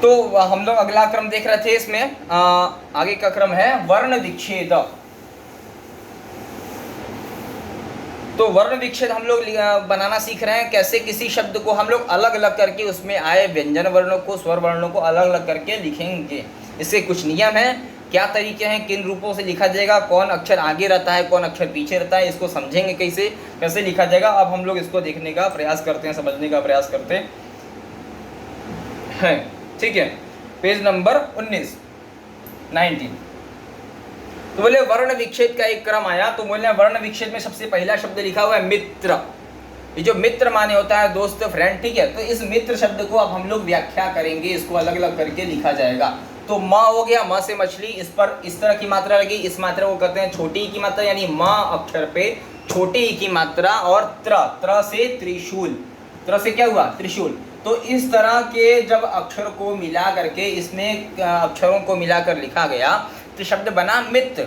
तो हम लोग अगला क्रम देख रहे थे, इसमें आगे का क्रम है वर्ण विच्छेद। तो वर्ण विच्छेद हम लोग बनाना सीख रहे हैं, कैसे किसी शब्द को हम लोग अलग अलग करके उसमें आए व्यंजन वर्णों को, स्वर वर्णों को अलग अलग करके लिखेंगे। इसके कुछ नियम हैं, क्या तरीके हैं, किन रूपों से लिखा जाएगा, कौन अक्षर आगे रहता है, कौन अक्षर पीछे रहता है, इसको समझेंगे कैसे कैसे लिखा जाएगा। अब हम लोग इसको देखने का प्रयास करते हैं, समझने का प्रयास करते हैं। ठीक है, पेज नंबर 19। तो बोले वर्ण विच्छेद का एक क्रम आया, तो बोले वर्ण विच्छेद में सबसे पहला शब्द लिखा हुआ है मित्र। ये जो मित्र माने होता है दोस्त, फ्रेंड, ठीक है। तो इस मित्र शब्द को अब हम लोग व्याख्या करेंगे, इसको अलग अलग करके लिखा जाएगा। तो म हो गया, म से मछली, इस पर इस तरह की मात्रा लगी, इस मात्रा को कहते हैं छोटी ई की मात्रा, यानी म अक्षर पे छोटी ई की मात्रा, और त्र से त्रिशूल, त्र से क्या हुआ, त्रिशूल। तो इस तरह के जब अक्षर को मिला करके, इसमें अक्षरों को मिलाकर लिखा गया तो शब्द बना मित्र।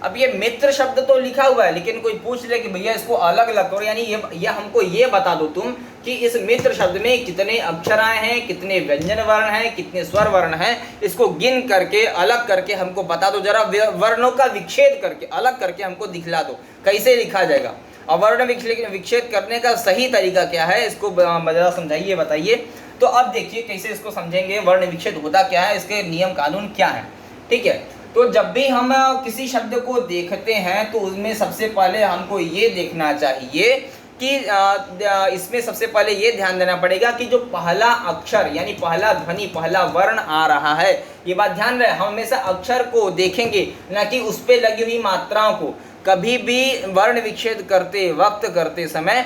अब ये मित्र शब्द तो लिखा हुआ है, लेकिन कोई पूछ ले कि भैया इसको अलग अलग करो, यानी ये हमको ये बता दो तुम कि इस मित्र शब्द में कितने अक्षर आए हैं, कितने व्यंजन वर्ण हैं, कितने स्वर वर्ण हैं, इसको गिन करके अलग करके हमको बता दो जरा, वर्णों का विच्छेद करके अलग करके हमको दिखला दो कैसे लिखा जाएगा। और वर्ण विच्छेद करने का सही तरीका क्या है, इसको जरा समझाइए, बताइए। तो अब देखिए कैसे इसको समझेंगे, वर्ण विच्छेद होता क्या है, इसके नियम कानून क्या है। ठीक है, तो जब भी हम किसी शब्द को देखते हैं तो उसमें सबसे पहले हमको ये देखना चाहिए कि इसमें सबसे पहले ये ध्यान देना पड़ेगा कि जो पहला अक्षर यानी पहला ध्वनि, पहला वर्ण आ रहा है, ये बात ध्यान रहे, हम हमेशा अक्षर को देखेंगे ना कि उस पर लगी हुई मात्राओं को। कभी भी वर्ण विच्छेद करते वक्त, करते समय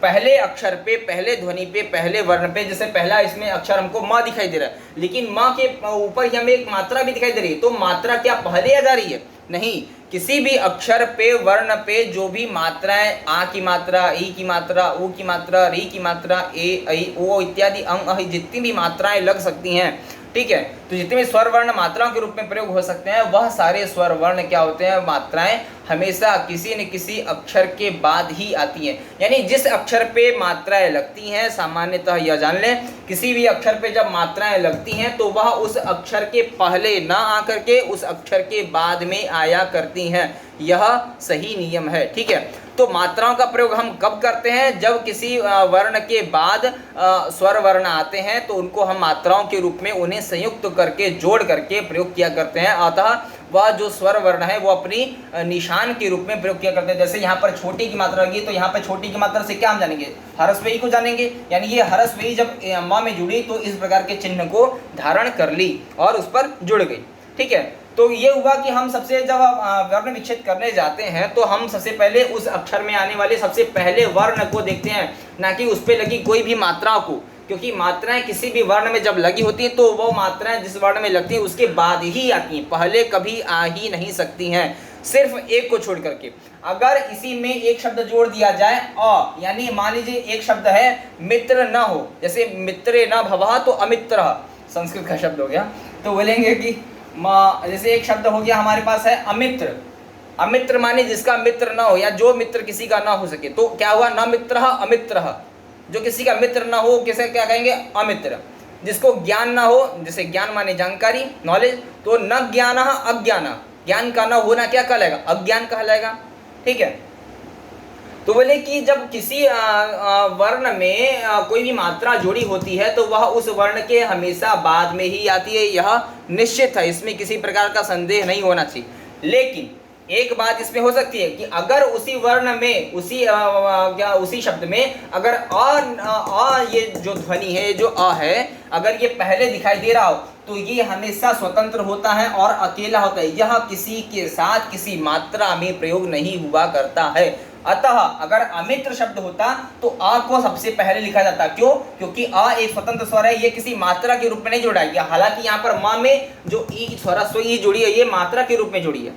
पहले अक्षर पे, पहले ध्वनि पे, पहले वर्ण पे, जैसे पहला इसमें अक्षर हमको म दिखाई दे रहा है, लेकिन म के ऊपर ही हमें एक मात्रा भी दिखाई दे रही है, तो मात्रा क्या पहले आ जा रही है? नहीं, किसी भी अक्षर पे, वर्ण पे जो भी मात्राएं, आ की मात्रा, ई की मात्रा, ऊ की मात्रा, री की मात्रा, ए, ऐ, ओ इत्यादि अंग, अहि जितनी भी मात्राएं लग सकती हैं, ठीक है, तो जितने भी स्वर वर्ण मात्राओं के रूप में प्रयोग हो सकते हैं, वह सारे स्वर वर्ण क्या होते हैं, मात्राएं हमेशा किसी न किसी अक्षर के बाद ही आती हैं। यानी जिस अक्षर पे मात्राएं लगती हैं, सामान्यतः यह जान लें, किसी भी अक्षर पे जब मात्राएं लगती हैं तो वह उस अक्षर के पहले ना आकर के उस अक्षर के बाद में आया करती हैं। यह सही नियम है। ठीक है, तो मात्राओं का प्रयोग हम कब करते हैं? जब किसी वर्ण के बाद स्वर वर्ण आते हैं तो उनको हम मात्राओं के रूप में उन्हें संयुक्त करके, जोड़ करके प्रयोग किया करते हैं। अतः वह जो स्वर वर्ण है वो अपनी निशान के रूप में प्रयोग किया करते हैं। जैसे यहाँ पर छोटी की मात्रा लगी, तो यहाँ पर छोटी की मात्रा से क्या हम जानेंगे? हरस्वई को जानेंगे, यानी ये हरस्वई जब म में जुड़ी तो इस प्रकार के चिन्ह को धारण कर ली और उस पर जुड़ गई। ठीक है, तो ये हुआ कि हम सबसे जब वर्ण विच्छेद करने जाते हैं तो हम सबसे पहले उस अक्षर में आने वाले सबसे पहले वर्ण को देखते हैं, ना कि उस पर लगी कोई भी मात्राओं को, क्योंकि मात्राएं किसी भी वर्ण में जब लगी होती हैं तो वो मात्राएं जिस वर्ण में लगती हैं उसके बाद ही आती हैं, पहले कभी आ ही नहीं सकती हैं, सिर्फ एक को छोड़ करके। अगर इसी में एक शब्द जोड़ दिया जाए अ, यानी मान लीजिए एक शब्द है मित्र न हो, जैसे मित्रे न भवः तो अमित्र, संस्कृत का शब्द हो गया, तो बोलेंगे कि जैसे एक शब्द हो गया हमारे पास है अमित्र। अमित्र माने जिसका मित्र न हो या जो मित्र किसी का ना हो सके, तो क्या हुआ? न मित्र अमित्र, जो किसी का मित्र ना हो किसे क्या कहेंगे? अमित्र। जिसको ज्ञान ना हो, जैसे ज्ञान माने जानकारी, नॉलेज, तो न ज्ञान अज्ञान, ज्ञान का न होना क्या कहलाएगा? अज्ञान कहलाएगा। ठीक है, तो बोले कि जब किसी वर्ण में कोई भी मात्रा जुड़ी होती है तो वह उस वर्ण के हमेशा बाद में ही आती है, यह निश्चित है, इसमें किसी प्रकार का संदेह नहीं होना चाहिए। लेकिन एक बात इसमें हो सकती है कि अगर उसी वर्ण में, उसी शब्द में अगर अ ये जो ध्वनि है, जो अ है, अगर ये पहले दिखाई दे रहा हो तो ये हमेशा स्वतंत्र होता है और अकेला होता है, यह किसी के साथ किसी मात्रा में प्रयोग नहीं हुआ करता है। अतः अगर अमित्र शब्द होता तो अ को सबसे पहले लिखा जाता। क्यों? क्योंकि अ एक स्वतंत्र स्वर है, ये किसी मात्रा के रूप में नहीं जोड़ा गया। हालांकि यहाँ पर म में जो ई स्वरस्वई जुड़ी है, ये मात्रा के रूप में जुड़ी है,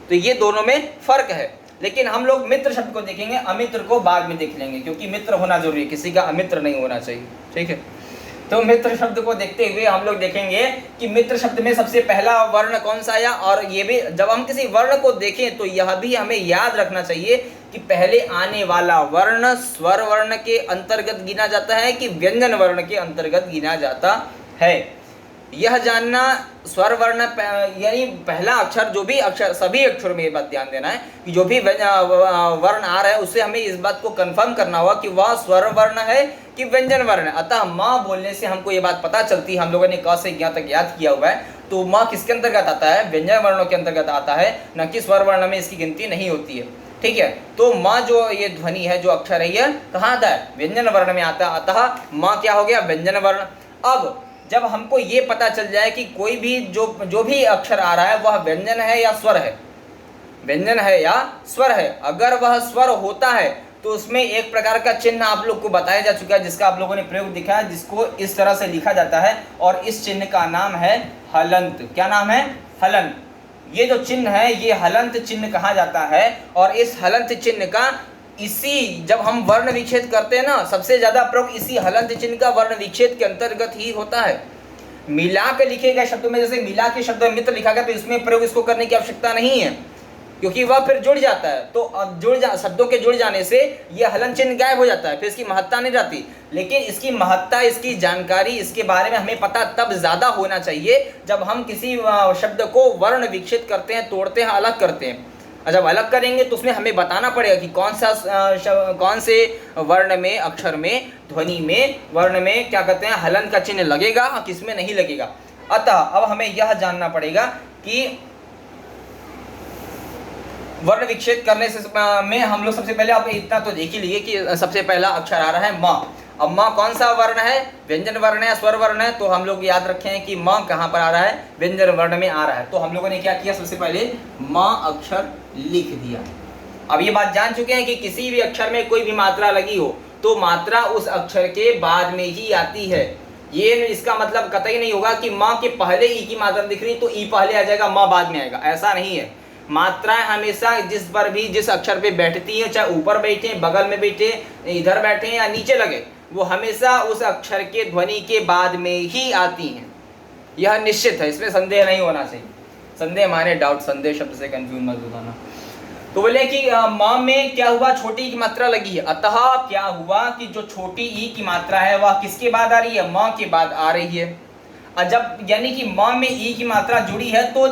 तो ये दोनों में फर्क है। लेकिन हम लोग मित्र शब्द को देखेंगे, अमित्र को बाद में देख लेंगे, क्योंकि मित्र होना जरूरी है, किसी का अमित्र नहीं होना चाहिए। ठीक है, तो मित्र शब्द को देखते हुए हम लोग देखेंगे कि मित्र शब्द में सबसे पहला वर्ण कौन सा आया। और ये भी जब हम किसी वर्ण को देखें तो यह भी हमें याद रखना चाहिए कि पहले आने वाला वर्ण स्वर वर्ण के अंतर्गत गिना जाता है कि व्यंजन वर्ण के अंतर्गत गिना जाता है। यह जानना स्वर वर्ण यानी पहला अक्षर, जो भी अक्षर, सभी अक्षरों में ये बात ध्यान देना है कि जो भी वर्ण आ रहा है उससे हमें इस बात को कंफर्म करना होगा कि वह स्वर वर्ण है कि व्यंजन वर्ण है। अतः माँ बोलने से हमको ये बात पता चलती है, हम लोगों ने क से ज्ञ तक याद किया हुआ है, तो माँ किसके अंतर्गत आता है? व्यंजन वर्णों के अंतर्गत आता है, न कि स्वर वर्ण में इसकी गिनती नहीं होती है। ठीक है, तो माँ जो ये ध्वनि है, जो अक्षर है, यह कहाँ आता है? व्यंजन वर्ण में आता है। अतः माँ क्या हो गया? व्यंजन वर्ण। अब जब हमको ये पता चल जाए कि कोई भी जो भी अक्षर आ रहा है वह व्यंजन है या स्वर है, व्यंजन है या स्वर है, अगर वह स्वर होता है तो उसमें एक प्रकार का चिन्ह आप लोग को बताया जा चुका है, जिसका आप लोगों ने प्रयोग दिखाया है, जिसको इस तरह से लिखा जाता है, और इस चिन्ह का नाम है हलंत। क्या नाम है? हलंत। ये जो चिन्ह है ये हलंत चिन्ह कहा जाता है, और इस हलंत चिन्ह का इसी, जब हम वर्ण विच्छेद करते हैं ना, सबसे ज्यादा प्रयोग इसी हलंत चिन्ह का वर्ण विच्छेद के अंतर्गत ही होता है। मिला के लिखे गए शब्दों में, जैसे मिला के शब्द में मित्र लिखा गया, तो इसमें प्रयोग इसको करने की आवश्यकता नहीं है, क्योंकि वह फिर जुड़ जाता है। तो अब शब्दों के जुड़ जाने से यह हलन चिन्ह गायब हो जाता है, फिर इसकी महत्ता नहीं रहती। लेकिन इसकी महत्ता, इसकी जानकारी, इसके बारे में हमें पता तब ज्यादा होना चाहिए जब हम किसी शब्द को वर्ण विकसित करते हैं, तोड़ते हैं, अलग करते हैं। जब अलग करेंगे तो उसमें हमें बताना पड़ेगा कि कौन से वर्ण में, अक्षर में, ध्वनि में, वर्ण में क्या कहते हैं, हलन का चिन्ह लगेगा और किस में नहीं लगेगा। अतः अब हमें यह जानना पड़ेगा कि वर्ण विच्छेद करने से में हम लोग सबसे पहले, आप इतना तो देख ही लिए कि सबसे पहला अक्षर आ रहा है माँ। अब माँ कौन सा वर्ण है? व्यंजन वर्ण है, स्वर वर्ण है। तो हम लोग याद रखें कि माँ कहाँ पर आ रहा है? व्यंजन वर्ण में आ रहा है। तो हम लोगों ने क्या किया? सबसे पहले माँ अक्षर लिख दिया। अब ये बात जान चुके हैं कि किसी भी अक्षर में कोई भी मात्रा लगी हो तो मात्रा उस अक्षर के बाद में ही आती है। ये इसका मतलब कतई नहीं होगा कि माँ के पहले ई की मात्रा दिख रही तो ई पहले आ जाएगा, माँ बाद में आएगा, ऐसा नहीं है। मात्राएं हमेशा जिस पर भी, जिस अक्षर पे बैठती है, चाहे ऊपर बैठे, बगल में बैठे, इधर बैठे या नीचे लगे, वो हमेशा उस अक्षर के ध्वनि के बाद में ही आती हैं। यह निश्चित है, इसमें संदेह नहीं होना चाहिए। संदेह माने डाउट, संदेह शब्द से कंफ्यूज मत होना। तो बोले कि माँ में क्या हुआ? छोटी की मात्रा लगी है। अतः क्या हुआ कि जो छोटी ई की मात्रा है वह किसके बाद आ रही है? माँ के बाद आ रही है। जब यानी कि माँ में ई की मात्रा जुड़ी है तो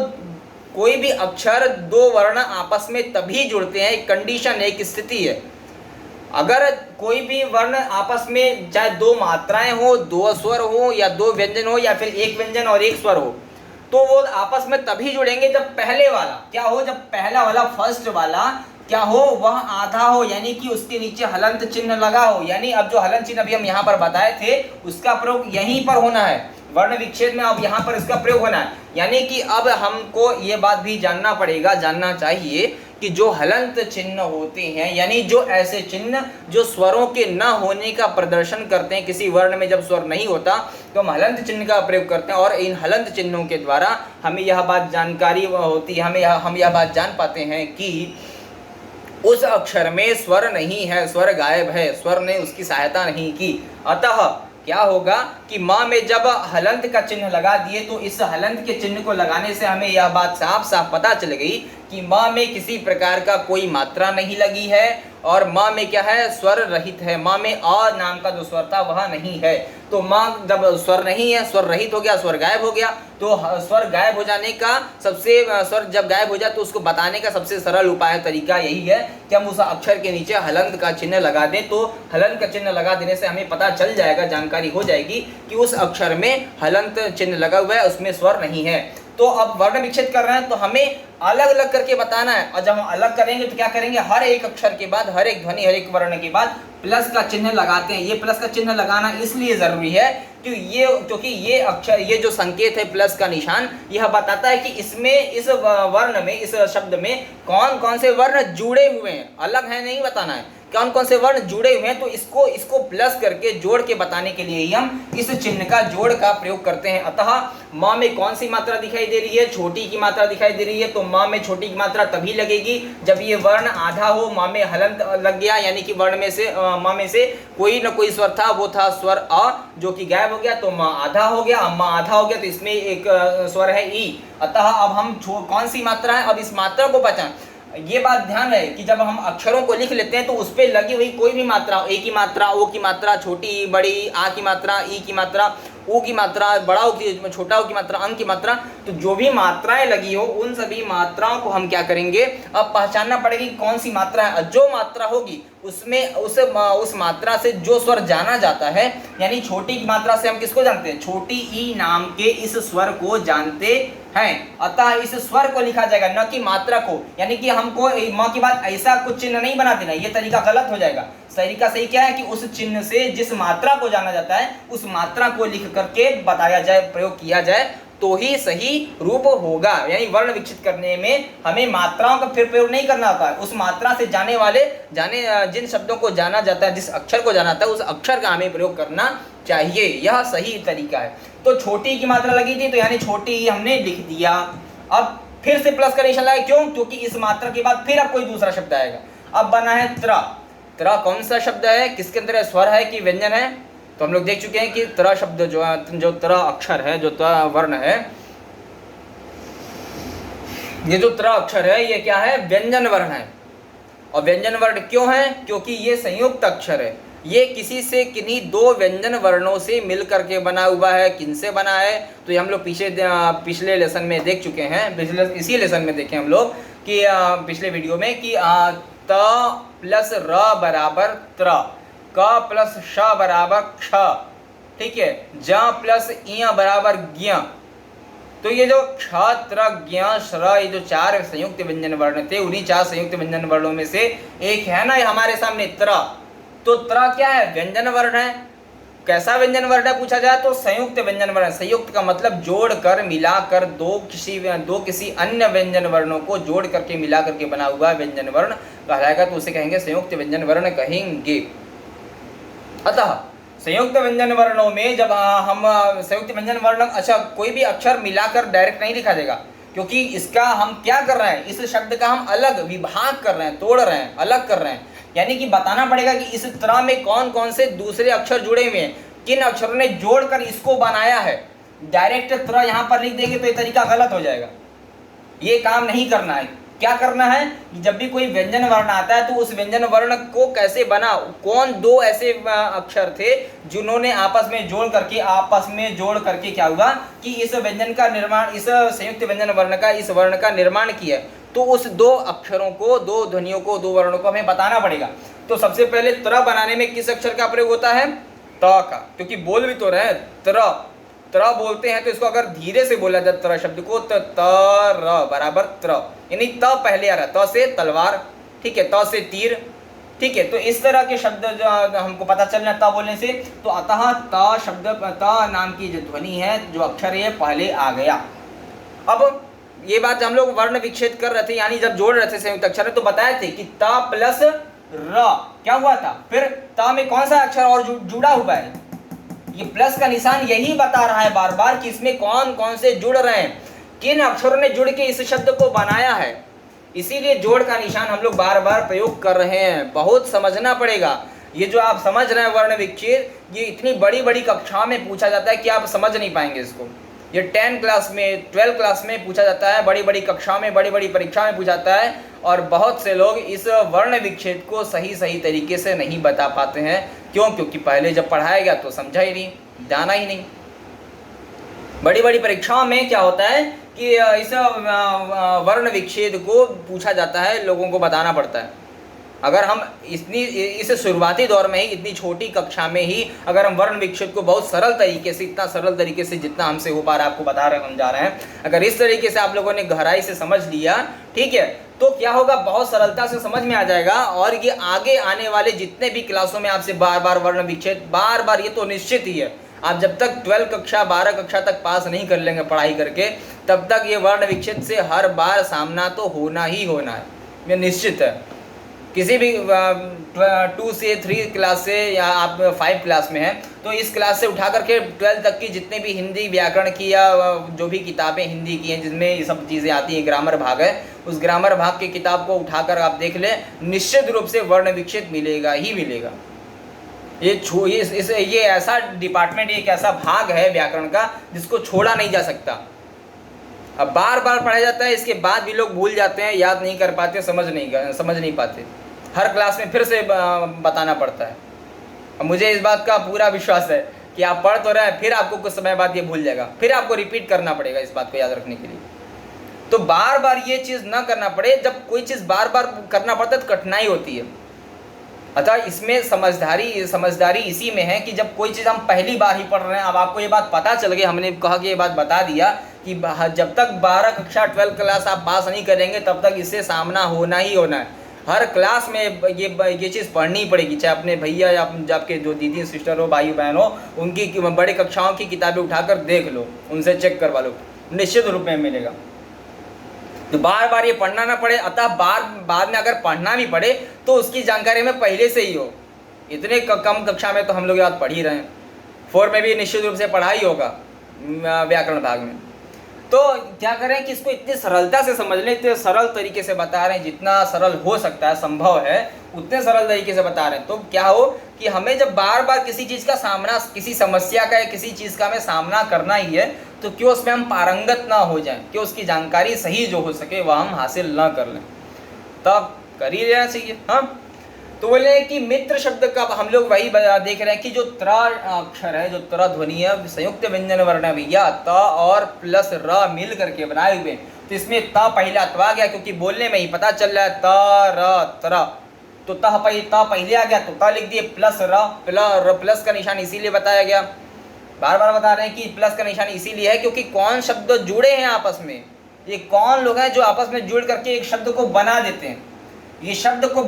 कोई भी अक्षर, दो वर्ण आपस में तभी जुड़ते हैं, एक कंडीशन, एक स्थिति है। अगर कोई भी वर्ण आपस में, चाहे दो मात्राएं हो, दो स्वर हो, या दो व्यंजन हो, या फिर एक व्यंजन और एक स्वर हो, तो वो आपस में तभी जुड़ेंगे जब पहले वाला क्या हो? जब पहला वाला, फर्स्ट वाला क्या हो? वह आधा हो, यानी कि उसके नीचे हलंत चिन्ह लगा हो। यानी अब जो हलंत चिन्ह अभी हम यहाँ पर बताए थे उसका प्रयोग यहीं पर होना है, वर्ण विच्छेद में। अब यहाँ पर इसका प्रयोग होना है। यानी कि अब हमको ये बात भी जानना पड़ेगा, जानना चाहिए कि जो हलंत चिन्ह होते हैं, यानी जो ऐसे चिन्ह जो स्वरों के न होने का प्रदर्शन करते हैं, किसी वर्ण में जब स्वर नहीं होता तो हम हलंत चिन्ह का प्रयोग करते हैं, और इन हलंत चिन्हों के द्वारा हमें यह बात जानकारी होती है, हम यह बात जान पाते हैं कि उस अक्षर में स्वर नहीं है, स्वर गायब है, स्वर ने उसकी सहायता नहीं की। अतः क्या होगा कि माँ में जब हलंत का चिन्ह लगा दिए तो इस हलंत के चिन्ह को लगाने से हमें यह बात साफ साफ पता चल गई कि माँ में किसी प्रकार का कोई मात्रा नहीं लगी है, और माँ में क्या है? स्वर रहित है। माँ में अ नाम का जो स्वर था वह नहीं है। तो माँ जब स्वर नहीं है, स्वर रहित हो गया, स्वर गायब हो गया, तो स्वर गायब हो जाने का सबसे, स्वर जब गायब हो जाए तो उसको बताने का सबसे सरल उपाय, तरीका यही है कि हम उस अक्षर के नीचे हलंत का चिन्ह लगा दें। तो हलंत का चिन्ह लगा देने से हमें पता चल जाएगा, जानकारी हो जाएगी कि उस अक्षर में हलंत चिन्ह लगा हुआ है, उसमें स्वर नहीं है। तो अब वर्ण विच्छेद कर रहे हैं तो हमें अलग अलग करके बताना है, और जब हम अलग करेंगे तो क्या करेंगे? हर एक अक्षर के बाद, हर एक ध्वनि, हर एक वर्ण के बाद प्लस का चिन्ह लगाते हैं। ये प्लस का चिन्ह लगाना इसलिए जरूरी है क्योंकि ये अक्षर, ये जो संकेत है प्लस का निशान, यह बताता है कि इसमें, इस वर्ण में, इस शब्द में कौन कौन से वर्ण जुड़े हुए हैं। अलग है नहीं बताना है, कौन कौन से वर्ण जुड़े हुए हैं, तो इसको प्लस करके, जोड़ के बताने के लिए ही हम इस चिन्ह का, जोड़ का प्रयोग करते हैं। अतः माँ में कौन सी मात्रा दिखाई दे रही है? छोटी की मात्रा दिखाई दे रही है। तो माँ में छोटी की मात्रा तभी लगेगी जब ये वर्ण आधा हो। माँ में हलंत लग गया, यानी कि वर्ण में से, माँ में से कोई न कोई स्वर था, वो था स्वर अ, जो कि गायब हो गया, तो माँ आधा हो गया। अब माँ आधा हो गया तो इसमें एक स्वर है ई। अतः अब हम कौन सी मात्रा है? अब इस मात्रा को पहचान, ये बात ध्यान रहे कि जब हम अक्षरों को लिख लेते हैं तो उस पर लगी हुई कोई भी मात्रा, ए की मात्रा, ओ की मात्रा, छोटी, बड़ी, आ की मात्रा, ई की मात्रा, ऊ की मात्रा, बड़ा ऊ की, छोटा ऊ की मात्रा, अंग की मात्रा, तो जो भी मात्राएं लगी हो उन सभी मात्राओं को हम क्या करेंगे, अब पहचानना पड़ेगी कौन सी मात्रा है। जो मात्रा होगी उसमें उस मात्रा से जो स्वर जाना जाता है, यानी छोटी की मात्रा से हम किसको जानते हैं, छोटी ई नाम के इस स्वर को जानते हैं। अतः इस स्वर को लिखा जाएगा, न कि मात्रा को। यानी कि हमको माँ की बात ऐसा कुछ चिन्ह नहीं बना देना, ये तरीका गलत हो जाएगा। तरीका सही क्या है कि उस चिन्ह से जिस मात्रा को जाना जाता है उस मात्रा को लिख करके बताया जाए, प्रयोग किया जाए, तो ही सही रूप होगा। यानी वर्ण विकसित करने में हमें मात्राओं का फिर प्रयोग नहीं करना होता है, उस मात्रा से जिन शब्दों को जाना जाता है, जिस अक्षर को जाना जाता है, उस अक्षर का हमें प्रयोग करना चाहिए। यह सही तरीका है। तो छोटी की मात्रा लगी थी, तो यानी छोटी ही हमने लिख दिया। अब फिर से प्लस का निशान लगाए, क्यों, क्योंकि इस मात्रा के बाद फिर अब कोई दूसरा शब्द आएगा। अब बना है त्र। त्र कौन सा शब्द है, किसके अंदर है, स्वर है कि व्यंजन है। तो हम लोग देख चुके हैं कि त्र शब्द जो त्र अक्षर है, जो त्र वर्ण है, ये जो त्र अक्षर है ये क्या है, व्यंजन वर्ण है। और व्यंजन वर्ण क्यों है, क्योंकि ये संयुक्त अक्षर है। ये किसी से किन्हीं दो व्यंजन वर्णों से मिल करके बना हुआ है। किनसे बना है, तो ये हम लोग पिछले लेसन में देख चुके हैं, इसी लेसन में देखे हम लोग कि पिछले वीडियो में कि त प्लस र बराबर त्र, क प्लस श बराबर क्ष, ठीक है, ज प्लस इय बराबर ज्ञ। तो ये जो क्ष त्र ज्ञ श्र, ये जो चार संयुक्त व्यंजन वर्ण थे, उन्हीं चार संयुक्त व्यंजन वर्णों में से एक है ना हमारे सामने त्र। तो त्र क्या है, व्यंजन वर्ण है। कैसा व्यंजन वर्ण है पूछा जाए तो संयुक्त व्यंजन वर्ण। संयुक्त का मतलब जोड़कर, मिलाकर, दो किसी अन्य व्यंजन वर्णों को जोड़ करके, मिला करके बना हुआ व्यंजन वर्ण कहलाएगा, तो उसे कहेंगे संयुक्त व्यंजन वर्ण कहेंगे। अतः संयुक्त व्यंजन वर्णों में जब हम संयुक्त व्यंजन वर्ण, अच्छा कोई भी अक्षर मिलाकर डायरेक्ट नहीं लिखा जाएगा, क्योंकि इसका हम क्या कर रहे हैं, इस शब्द का हम अलग विभाग कर रहे हैं, तोड़ रहे हैं, अलग कर रहे हैं। यानी कि बताना पड़ेगा कि इस तरह में कौन कौन से दूसरे अक्षर जुड़े हुए हैं, किन अक्षरों ने जोड़कर इसको बनाया है। डायरेक्ट तरह यहाँ पर लिख देंगे तो ये तरीका गलत हो जाएगा, ये काम नहीं करना है। क्या करना है, जब भी कोई व्यंजन वर्ण आता है तो उस व्यंजन वर्ण को कैसे बना, कौन दो ऐसे अक्षर थे जिन्होंने आपस में जोड़ करके क्या हुआ कि इस व्यंजन का निर्माण, इस संयुक्त व्यंजन वर्ण का, इस वर्ण का निर्माण किया। तो उस दो अक्षरों को, दो ध्वनियों को, दो वर्णों को हमें बताना पड़ेगा। तो सबसे पहले त्र बनाने में किस अक्षर का प्रयोग होता है, त का, क्योंकि बोल भी तो रहे हैं त्र बोलते हैं, तो इसको अगर धीरे से बोला जाए त्र शब्द को, तो तर बराबर त्र, यानी त पहले आ रहा है, त से तलवार, ठीक है, त से तीर, ठीक है। तो इस तरह के शब्द जो हमको पता चलना त बोलने से, तो अतः त शब्द, त नाम की जो ध्वनि है, जो अक्षर है, पहले आ गया। अब ये बात हम लोग वर्ण विच्छेद कर रहे थे, यानी जब जोड़ रहे थे संयुक्त अक्षर, तो बताए थे कि त प्लस र क्या हुआ था, फिर त में कौन सा अक्षर और जुड़ा हुआ है, ये प्लस का निशान यही बता रहा है बार बार कि इसमें कौन कौन से जुड़ रहे हैं, किन अक्षरों ने जुड़ के इस शब्द को बनाया है। इसीलिए जोड़ का निशान हम लोग बार बार प्रयोग कर रहे हैं। बहुत समझना पड़ेगा। ये जो आप समझ रहे हैं वर्ण विच्छेद, ये इतनी बड़ी बड़ी कक्षाओं में पूछा जाता है कि आप समझ नहीं पाएंगे इसको। ये 10 क्लास में, 12 क्लास में पूछा जाता है, बड़ी बड़ी कक्षाओं में, बड़ी बड़ी परीक्षा में पूछा जाता है, और बहुत से लोग इस वर्ण विच्छेद को सही तरीके से नहीं बता पाते हैं। क्यों, क्योंकि पहले जब पढ़ाया गया तो समझा ही नहीं, जाना ही नहीं। बड़ी बड़ी परीक्षाओं में क्या होता है कि इस वर्ण विच्छेद को पूछा जाता है, लोगों को बताना पड़ता है। अगर हम इस शुरुआती दौर में ही, इतनी छोटी कक्षा में ही अगर हम वर्ण विच्छेद को बहुत सरल तरीके से, इतना सरल तरीके से जितना हमसे हो पा रहा है, आपको बता रहे हैं, समझा रहे हैं, अगर इस तरीके से आप लोगों ने गहराई से समझ लिया, ठीक है, तो क्या होगा, बहुत सरलता से समझ में आ जाएगा। और ये आगे आने वाले जितने भी क्लासों में आपसे बार बार वर्ण विच्छेद, बार बार, ये तो निश्चित ही है, आप जब तक 12 कक्षा 12 कक्षा तक पास नहीं कर लेंगे पढ़ाई करके, तब तक ये वर्ण विच्छेद से हर बार सामना तो होना ही होना है, ये निश्चित है। किसी भी 2 से 3 क्लास से, या आप 5 क्लास में हैं तो इस क्लास से उठा करके 12 तक की जितने भी हिंदी व्याकरण की या जो भी किताबें हिंदी की हैं जिसमें ये सब चीज़ें आती हैं, ग्रामर भाग है, उस ग्रामर भाग की किताब को उठाकर आप देख लें, निश्चित रूप से वर्ण विच्छेद मिलेगा ही मिलेगा। ये ऐसा डिपार्टमेंट, एक ऐसा भाग है व्याकरण का जिसको छोड़ा नहीं जा सकता। अब बार बार पढ़ाया जाता है, इसके बाद भी लोग भूल जाते हैं, याद नहीं कर पाते, समझ नहीं पाते। हर क्लास में फिर से बताना पड़ता है। अब मुझे इस बात का पूरा विश्वास है कि आप पढ़ तो रहे हैं, फिर आपको कुछ समय बाद ये भूल जाएगा, फिर आपको रिपीट करना पड़ेगा इस बात को याद रखने के लिए। तो बार बार ये चीज़ ना करना पड़े। जब कोई चीज़ बार बार करना पड़ता है तो कठिनाई होती है। अतः इसमें समझदारी इसी में है कि जब कोई चीज़ हम पहली बार ही पढ़ रहे हैं, अब आपको ये बात पता चल गई, हमने कहा कि ये बात बता दिया कि जब तक 12 कक्षा 12 क्लास आप पास नहीं करेंगे तब तक इससे सामना होना ही होना है। हर क्लास में ये चीज़ पढ़नी पड़ेगी, चाहे अपने भैया या आपके जो दीदी सिस्टर हो, भाई बहन हो, उनकी बड़े कक्षाओं की किताबें उठाकर देख लो, उनसे चेक करवा लो, निश्चित रूप में मिलेगा। तो बार बार ये पढ़ना ना पड़े, अतः बाद में अगर पढ़ना भी पड़े तो उसकी जानकारी में पहले से ही हो। इतने कम कक्षा में तो हम लोग याद पढ़ ही रहे हैं, 4 में भी निश्चित रूप से पढ़ा ही होगा व्याकरण भाग में। तो क्या करें कि इसको इतनी सरलता से समझ लें, इतने सरल तरीके से बता रहे हैं, जितना सरल हो सकता है संभव है उतने सरल तरीके से बता रहे हैं। तो क्या हो कि हमें जब बार बार किसी चीज़ का सामना, किसी समस्या का या किसी चीज़ का हमें सामना करना ही है, तो क्यों उसमें हम पारंगत ना हो जाएं, क्यों उसकी जानकारी सही जो हो सके वह हम हासिल ना कर लें, तब कर ही लेना चाहिए। हाँ, तो बोले कि मित्र शब्द का हम लोग वही देख रहे हैं कि जो त्र अक्षर है, जो त्र ध्वनि है, संयुक्त व्यंजन वर्ण है भैया, त और प्लस र मिल करके बनाए हुए। तो इसमें त पहला तो आ गया, क्योंकि बोलने में ही पता चल रहा है त र त्र, तो त पहले आ गया तो त लिख दिए, प्लस र, प्लस का निशान इसीलिए बताया गया, बार बार बता रहे हैं कि प्लस का निशान इसीलिए है क्योंकि कौन शब्द जुड़े हैं आपस में, ये कौन लोग हैं जो आपस में जुड़ करके एक शब्द को बना देते हैं। ये शब्द को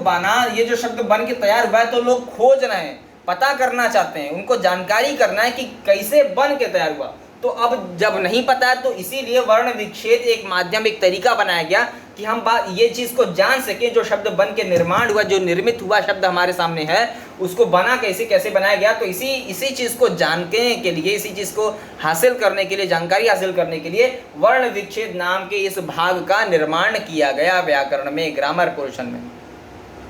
ये जो शब्द बन के तैयार हुआ है, तो लोग खोज रहे हैं, पता करना चाहते हैं, उनको जानकारी करना है कि कैसे बन के तैयार हुआ। तो अब जब नहीं पता है, तो इसीलिए वर्ण विच्छेद एक माध्यम, एक तरीका बनाया गया कि हम ये चीज़ को जान सकें, जो शब्द बन के निर्माण हुआ, जो निर्मित हुआ शब्द हमारे सामने है, उसको बना कैसे बनाया गया। तो इसी चीज़ को जानने के लिए, इसी चीज़ को हासिल करने के लिए, जानकारी हासिल करने के लिए वर्ण विच्छेद नाम के इस भाग का निर्माण किया गया व्याकरण में, ग्रामर पोर्शन में।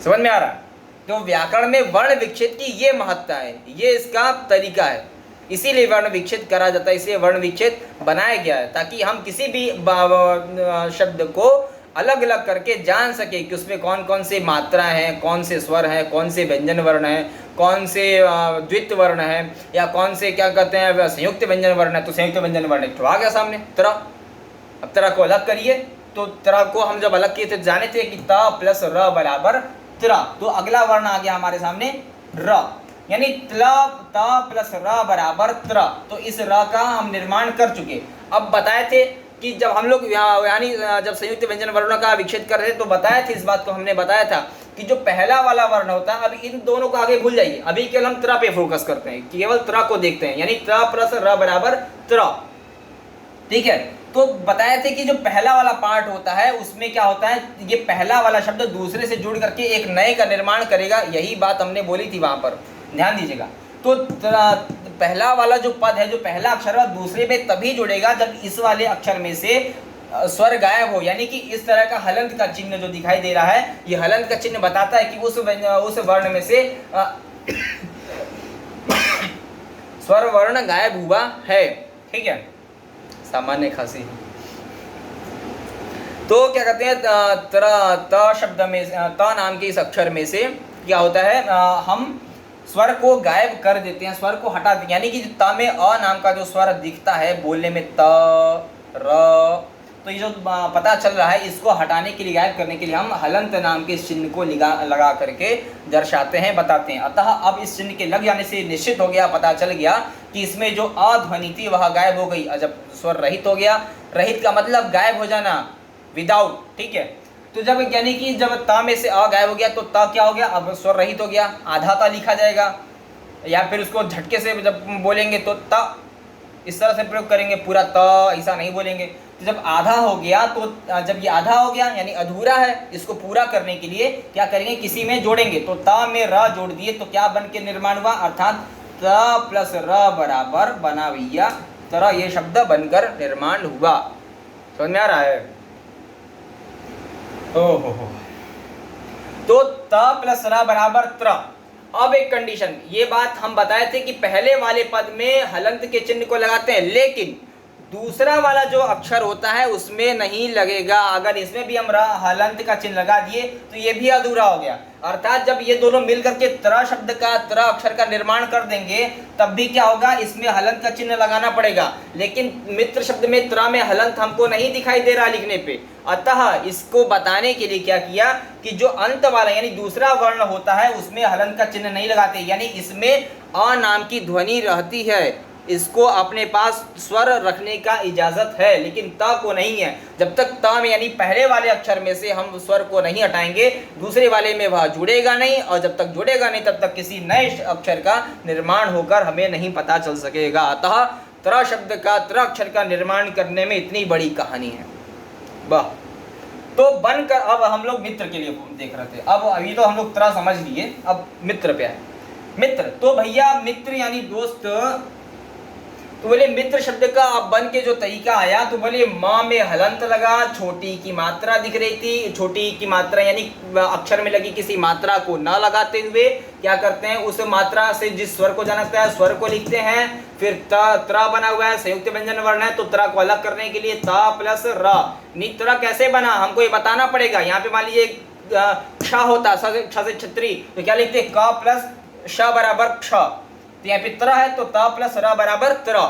समझ में आ रहा है? तो व्याकरण में वर्ण विच्छेद की ये महत्ता है, ये इसका तरीका है, इसीलिए वर्ण विच्छेद करा जाता है, इसलिए वर्ण विच्छेद बनाया गया है, ताकि हम किसी भी शब्द को अलग अलग करके जान सके कि उसमें कौन कौन से मात्राएं हैं, कौन से स्वर हैं, कौन से व्यंजन वर्ण हैं, कौन से द्वित्व वर्ण है, या कौन से क्या कहते हैं संयुक्त व्यंजन वर्ण है। तो संयुक्त व्यंजन वर्ण तो आ गया सामने त्र। अब त्र को अलग करिए, तो त्र को हम जब अलग किए थे जाने थे कि त प्लस र बराबर त्र, तो अगला वर्ण आ गया हमारे सामने र, यानी त प्लस र बराबर त्र। तो इस र का हम निर्माण कर चुके। अब बताए थे कि जब हम लोग यानी जब संयुक्त व्यंजन वर्णों का विच्छेद कर रहे थे, तो बताया था, इस बात को हमने बताया था कि जो पहला वाला वर्ण होता है, अब इन दोनों को आगे भूल जाइए, अभी केवल हम त्र पे फोकस करते हैं, केवल त्र को देखते हैं, यानी त्र प्लस र बराबर त्र। ठीक है, तो बताया थे कि जो पहला वाला पार्ट होता है उसमें क्या होता है, ये पहला वाला शब्द दूसरे से जुड़ करके एक नए का निर्माण करेगा, यही बात हमने बोली थी वहां पर, ध्यान दीजिएगा। तो पहला वाला जो पद है, जो पहला अक्षर है, दूसरे में तभी जुड़ेगा जब इस वाले अक्षर में से स्वर गायब हो, यानी कि इस तरह का हलंत का चिन्ह जो दिखाई दे रहा है, ये हलंत का चिन्ह बताता है कि उस वर्ण में से स्वर वर्ण गायब हुआ है। ठीक है, सामान्य खासी। तो क्या कहते हैं, त शब्द में, त नाम के इस अक्षर में से क्या होता है, हम स्वर को गायब कर देते हैं, स्वर को हटा देते हैं, यानी कि त में अ नाम का जो स्वर दिखता है बोलने में, त र, तो ये जो पता चल रहा है, इसको हटाने के लिए, गायब करने के लिए हम हलंत नाम के इस चिन्ह को लगा करके दर्शाते हैं, बताते हैं। अतः अब इस चिन्ह के लग जाने से निश्चित हो गया, पता चल गया कि इसमें जो अ ध्वनि थी वह गायब हो गई, जब स्वर रहित हो गया। रहित का मतलब गायब हो जाना, विदाउट। ठीक है, तो जब यानी कि जब त में से अ गायब हो गया, तो त क्या हो गया, अब स्वर रहित हो गया, आधा त लिखा जाएगा, या फिर उसको झटके से जब बोलेंगे तो त इस तरह से प्रयोग करेंगे, पूरा त ऐसा नहीं बोलेंगे। तो जब आधा हो गया, तो जब ये आधा हो गया यानी अधूरा है, इसको पूरा करने के लिए क्या करेंगे, किसी में जोड़ेंगे, तो त में र जोड़ दिए, तो क्या बन के निर्माण हुआ, अर्थात त प्लस र बराबर बना भैया तरह ये शब्द बनकर निर्माण हुआ। समझ में आ रहा है? ओहो, तो त प्लस र बराबर त्र। अब एक कंडीशन, ये बात हम बताए थे कि पहले वाले पद में हलंत के चिन्ह को लगाते हैं, लेकिन दूसरा वाला जो अक्षर होता है उसमें नहीं लगेगा। अगर इसमें भी हम हलंत का चिन्ह लगा दिए तो ये भी अधूरा हो गया। अर्थात जब ये दोनों मिलकर के त्र शब्द का, त्र अक्षर का निर्माण कर देंगे तब भी क्या होगा, इसमें हलंत का चिन्ह लगाना पड़ेगा। लेकिन मित्र शब्द में त्र में हलंत हमको नहीं दिखाई दे रहा लिखने पे। अतः इसको बताने के लिए क्या किया कि जो अंत वाला यानी दूसरा वर्ण होता है उसमें हलंत का चिन्ह नहीं लगाते, यानी इसमें अ नाम की ध्वनि रहती है। इसको अपने पास स्वर रखने का इजाजत है, लेकिन त को नहीं है। जब तक त में यानी पहले वाले अक्षर में से हम स्वर को नहीं हटाएंगे दूसरे वाले में वह जुड़ेगा नहीं, और जब तक जुड़ेगा नहीं तब तक किसी नए अक्षर का निर्माण होकर हमें नहीं पता चल सकेगा। अतः त्र शब्द का, त्र अक्षर का निर्माण करने में इतनी बड़ी कहानी है। वाह। तो बनकर अब हम लोग मित्र के लिए देख रहे थे। अब अभी तो हम लोग त्र समझ लिए, अब मित्र पे आए। मित्र तो भैया मित्र यानी दोस्त। तो बोले मित्र शब्द का अब बन के जो तरीका आया, तो बोले माँ में हलंत लगा, छोटी की मात्रा दिख रही थी। छोटी की मात्रा यानी अक्षर में लगी किसी मात्रा को ना लगाते हुए क्या करते हैं, उस मात्रा से जिस स्वर को जाना है स्वर को लिखते हैं। फिर त्र बना हुआ है, संयुक्त व्यंजन वर्ण है, तो त्र को अलग करने के लिए त प्लस र। त्र कैसे बना हमको ये बताना पड़ेगा। यहाँ पे मान लीजिए क्ष होता, क्ष से छत्री, तो क्या लिखते क प्लस श बराबर क्ष। तो यहाँ पे त्र है तो त प्लस र बराबर त्र।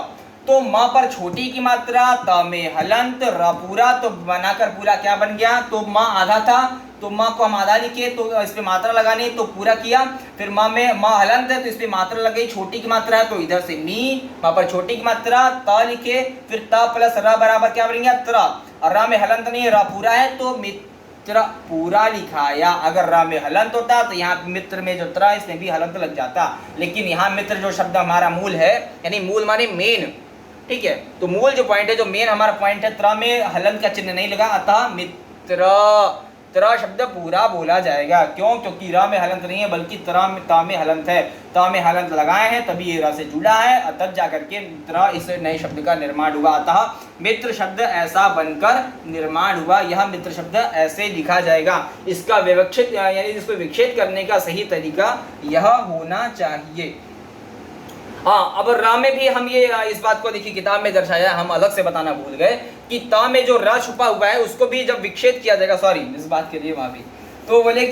तो माँ पर छोटी की मात्रा, त में हलंत, र पूरा, तो बनाकर पूरा क्या बन गया, तो माँ आधा था तो माँ को हम आधा लिखे, तो इस पे मात्रा लगानी तो पूरा किया। फिर माँ में माँ हलंत है तो इस पे मात्रा लग गई, छोटी की मात्रा है तो इधर से मी, माँ पर छोटी की मात्रा त लिखे, फिर त प्लस र बराबर क्या बन गया त्र। और र में हलंत नहीं है, र पूरा है तो मित्र पूरा लिखाया। अगर र में हलंत होता तो यहाँ मित्र में जो त्र इसमें भी हलंत लग जाता, लेकिन यहाँ मित्र जो शब्द हमारा मूल है, यानी मूल माने मेन, ठीक है। तो मूल जो पॉइंट है, जो मेन हमारा पॉइंट है, त्र में हलंत का चिन्ह नहीं लगा, अतः मित्र त्र शब्द पूरा बोला जाएगा। क्यों? क्योंकि र में हलंत नहीं है बल्कि त में हलंत है। त में हलंत लगाए हैं तभी ये र से जुड़ा है, तब जाकर के त्र इस नए शब्द का निर्माण हुआ। अतः मित्र शब्द ऐसा बनकर निर्माण हुआ। यह मित्र शब्द ऐसे लिखा जाएगा। इसका विवक्षित यानी इसको विक्षेप करने का सही तरीका यह होना चाहिए। हाँ, अब र में भी हम ये इस बात को देखिए किताब में दर्शाया, हम अलग से बताना भूल गए कि त में जो र छुपा हुआ है उसको भी जब विक्षेप किया जाएगा, सॉरी इस बात के लिए माफी, तो बोले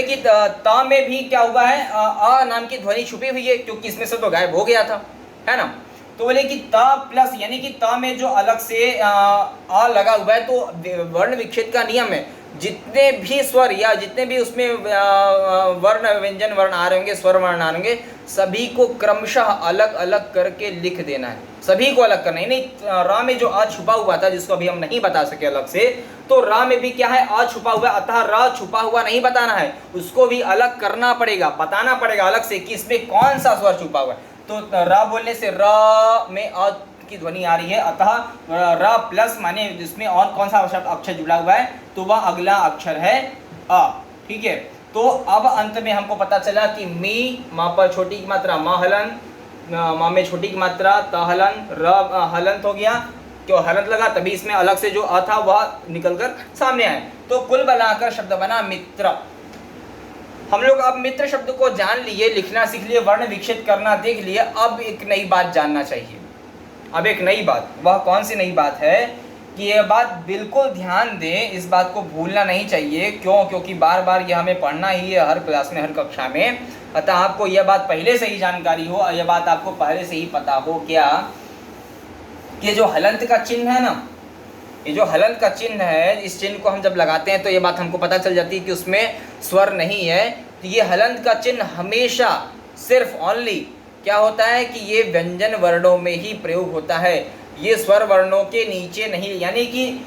कि त में भी क्या हुआ है, अ नाम की ध्वनि छुपी हुई है, क्योंकि इसमें से तो गायब हो गया था, है ना। तो बोले कि त प्लस यानी कि त में जो अलग से आ लगा हुआ है, तो वर्ण विक्षेप का नियम है, जितने भी स्वर या जितने भी उसमें वर्ण व्यंजन वर्ण आ रहे होंगे, स्वर वर्ण आ रहे होंगे, सभी को क्रमशः अलग अलग करके लिख देना है। सभी को अलग करना है। नहीं रा में जो आ छुपा हुआ था जिसको अभी हम नहीं बता सके अलग से, तो रा में भी क्या है, आ छुपा हुआ है, अतः रा छुपा हुआ नहीं बताना है, उसको भी अलग करना पड़ेगा, बताना पड़ेगा अलग से कि इसमें कौन सा स्वर छुपा हुआ है। तो रा बोलने से रा में आ की ध्वनि आ रही है, अतः र प्लस माने जिसमें और कौन सा शब्द अक्षर जुड़ा हुआ है, तो वह अगला अक्षर है अ, ठीक है। तो अब अंत में हमको पता चला कि मी, माँ पर छोटी की मात्रा माँ हलन, माँ में छोटी की मात्रा त हलन, र हलंत हो गया, क्यों हलंत लगा तभी इसमें अलग से जो अ था वह निकल कर सामने आए। तो कुल बनाकर शब्द बना मित्र। हम लोग अब मित्र शब्द को जान लिए, लिखना सीख लिए, वर्ण विक्षेप करना देख लिए। अब एक नई बात जानना चाहिए। अब एक नई बात, वह कौन सी नई बात है कि यह बात बिल्कुल ध्यान दें, इस बात को भूलना नहीं चाहिए। क्यों? क्योंकि बार बार यह हमें पढ़ना ही है हर क्लास में, हर कक्षा में। अतः आपको यह बात पहले से ही जानकारी हो, यह बात आपको पहले से ही पता हो क्या कि जो हलंत का चिन्ह है ना, ये जो हलंत का चिन्ह है, इस चिन्ह को हम जब लगाते हैं तो ये बात हमको पता चल जाती है कि उसमें स्वर नहीं है। तो ये हलंत का चिन्ह हमेशा सिर्फ ऑनली क्या होता है कि ये व्यंजन वर्णों में ही प्रयोग होता है, ये स्वर वर्णों के नीचे नहीं। यानी कि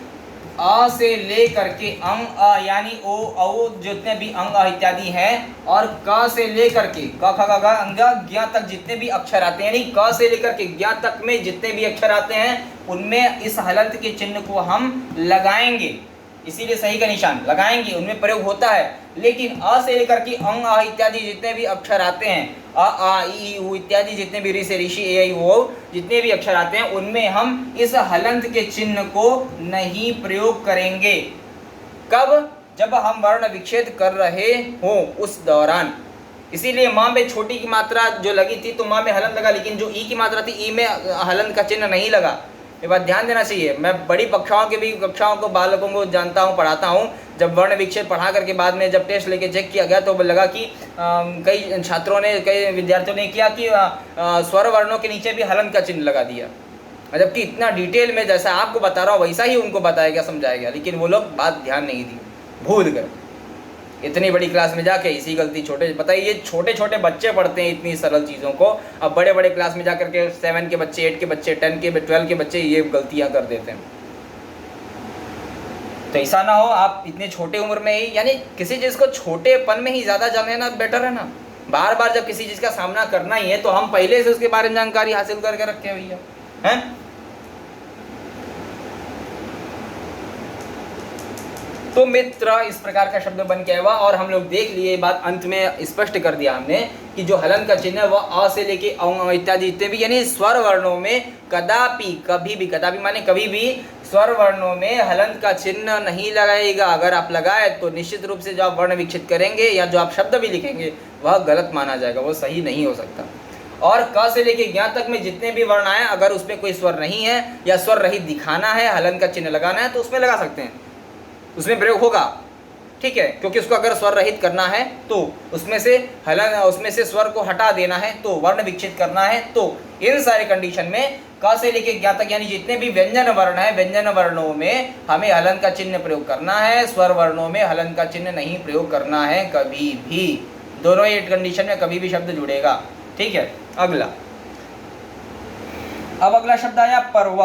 आ से ले करके अंग अ यानी ओ औ जितने भी अंग इत्यादि हैं, और क से लेकर के क ख ग घ अंग ज्ञ तक जितने भी अक्षर आते हैं, यानी क से लेकर के ज्ञ तक में जितने भी अक्षर आते हैं उनमें इस हलंत के चिन्ह को हम लगाएंगे। इसीलिए सही का निशान लगाएंगे, उनमें प्रयोग होता है। लेकिन अ से लेकर के अंग आ इत्यादि जितने भी अक्षर आते हैं, अ आ ई उ इत्यादि जितने भी ऋ से ऋषि ए आई ओ जितने भी अक्षर आते हैं, उनमें हम इस हलंत के चिन्ह को नहीं प्रयोग करेंगे। कब? जब हम वर्ण विच्छेद कर रहे हो उस दौरान। इसीलिए माँ में छोटी की मात्रा जो लगी थी तो माँ में हलन लगा, लेकिन जो ई की मात्रा थी ई में हलन का चिन्ह नहीं लगा। ये बात ध्यान देना चाहिए। मैं बड़ी कक्षाओं को बालकों को जानता हूँ, पढ़ाता हूँ। जब वर्ण विक्षेप पढ़ा करके बाद में जब टेस्ट लेके चेक किया गया तो लगा कि कई छात्रों ने, कई विद्यार्थियों ने किया कि स्वर वर्णों के नीचे भी हलन का चिन्ह लगा दिया, जबकि इतना डिटेल में जैसा आपको बता रहा हूँ वैसा ही उनको बताया गया, समझाया गया, लेकिन वो लोग बात ध्यान नहीं दी, भूल गए। इतनी बड़ी क्लास में जाके इसी गलती, पता है ये छोटे छोटे बच्चे पढ़ते हैं इतनी सरल चीज़ों को, अब बड़े बड़े क्लास में जाकर के 7 के बच्चे, 8 के बच्चे, 10 के 12 के बच्चे ये गलतियां कर देते हैं। तो ऐसा ना हो, आप इतने छोटे उम्र में ही, यानी किसी चीज़ को छोटेपन में ही ज़्यादा जाने ना बेटर है ना। बार बार जब किसी चीज़ का सामना करना ही है तो हम पहले से उसके बारे में जानकारी हासिल करके रखे भैया, हैं। तो मित्र इस प्रकार का शब्द बन के आया और हम लोग देख लिए, बात अंत में स्पष्ट कर दिया हमने कि जो हलन का चिन्ह है वो अ से लेके औ इत्यादि जितने भी, यानी स्वर वर्णों में कदापि, कभी भी, कदापि माने कभी भी स्वर वर्णों में हलन का चिन्ह नहीं लगाएगा। अगर आप लगाए तो निश्चित रूप से जो आप वर्ण विकसित करेंगे या जो आप शब्द भी लिखेंगे वह गलत माना जाएगा, वो सही नहीं हो सकता। और क से लेके ज्ञ तक में जितने भी वर्ण आए, अगर उसमें कोई स्वर नहीं है या स्वर रहित दिखाना है, हलन का चिन्ह लगाना है तो उसमें लगा सकते हैं, उसमें प्रयोग होगा, ठीक है। क्योंकि उसको अगर स्वर रहित करना है तो उसमें से हलन, उसमें से स्वर को हटा देना है तो वर्ण विकसित करना है, तो इन सारे कंडीशन में क से लेके ज्ञ तक यानी जितने भी व्यंजन वर्ण है, व्यंजन वर्णों में हमें हलन का चिन्ह प्रयोग करना है, स्वर वर्णों में हलन का चिन्ह नहीं प्रयोग करना है कभी भी। दोनों ही कंडीशन में कभी भी शब्द जुड़ेगा, ठीक है। अगला, अब अगला शब्द आया पर्व।